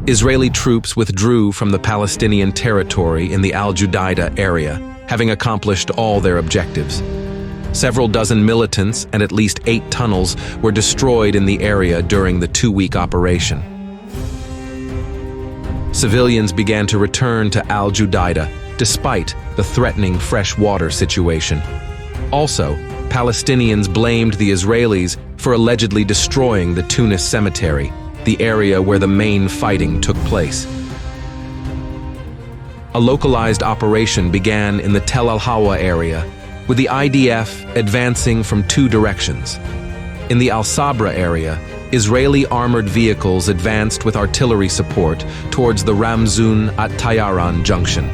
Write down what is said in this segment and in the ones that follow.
Israeli troops withdrew from the Palestinian territory in the Al-Judaidah area, having accomplished all their objectives. Several dozen militants and at least 8 tunnels were destroyed in the area during the 2-week operation. Civilians began to return to Al-Judaidah despite the threatening fresh water situation. Also, Palestinians blamed the Israelis for allegedly destroying the Tunis cemetery, the area where the main fighting took place. A localized operation began in the Tel Al-Hawa area, with the IDF advancing from 2 directions. In the Al-Sabra area, Israeli armored vehicles advanced with artillery support towards the Ramzun at Tayaran junction.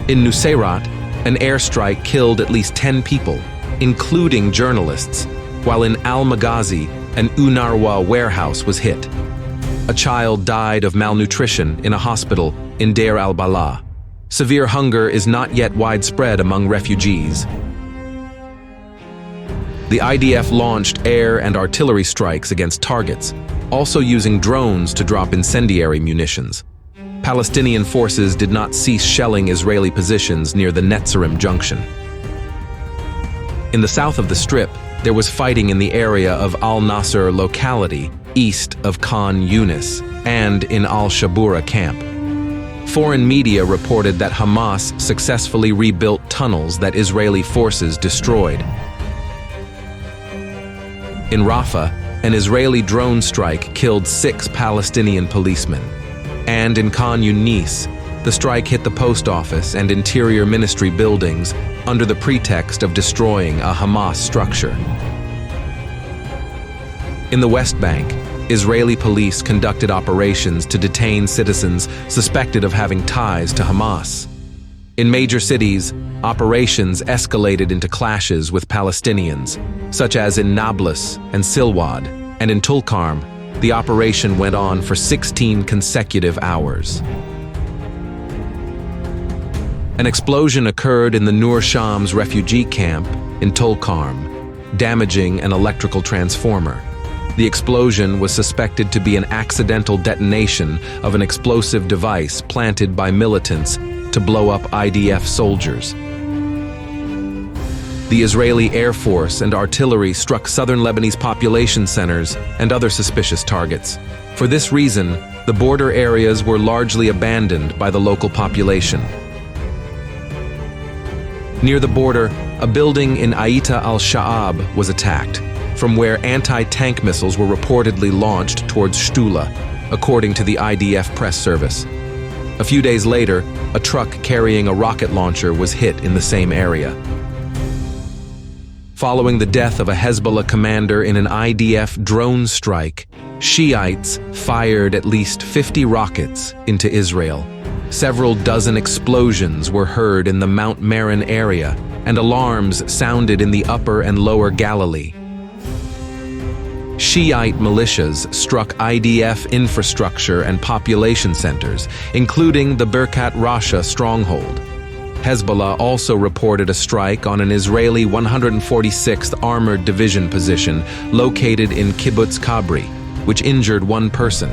In Nusayrat, an airstrike killed at least 10 people, including journalists, while in Al-Maghazi, an UNRWA warehouse was hit. A child died of malnutrition in a hospital in Deir al-Balah. Severe hunger is not yet widespread among refugees. The IDF launched air and artillery strikes against targets, also using drones to drop incendiary munitions. Palestinian forces did not cease shelling Israeli positions near the Netzarim junction. In the south of the Strip, there was fighting in the area of Al-Nasser locality, east of Khan Yunis, and in Al-Shabura camp. Foreign media reported that Hamas successfully rebuilt tunnels that Israeli forces destroyed. In Rafah, an Israeli drone strike killed 6 Palestinian policemen. And in Khan Yunis, the strike hit the post office and interior ministry buildings under the pretext of destroying a Hamas structure. In the West Bank, Israeli police conducted operations to detain citizens suspected of having ties to Hamas. In major cities, operations escalated into clashes with Palestinians, such as in Nablus and Silwad, and in Tulkarm, the operation went on for 16 consecutive hours. An explosion occurred in the Nur Shams refugee camp in Tulkarm, damaging an electrical transformer. The explosion was suspected to be an accidental detonation of an explosive device planted by militants to blow up IDF soldiers. The Israeli Air Force and artillery struck southern Lebanese population centers and other suspicious targets. For this reason, the border areas were largely abandoned by the local population. Near the border, a building in Aita al-Sha'ab was attacked, from where anti-tank missiles were reportedly launched towards Shtula, according to the IDF press service. A few days later, a truck carrying a rocket launcher was hit in the same area. Following the death of a Hezbollah commander in an IDF drone strike, Shiites fired at least 50 rockets into Israel. Several dozen explosions were heard in the Mount Meron area, and alarms sounded in the Upper and Lower Galilee. Shiite militias struck IDF infrastructure and population centers, including the Birkat Rasha stronghold. Hezbollah also reported a strike on an Israeli 146th Armored Division position located in Kibbutz Kabri, which injured 1 person.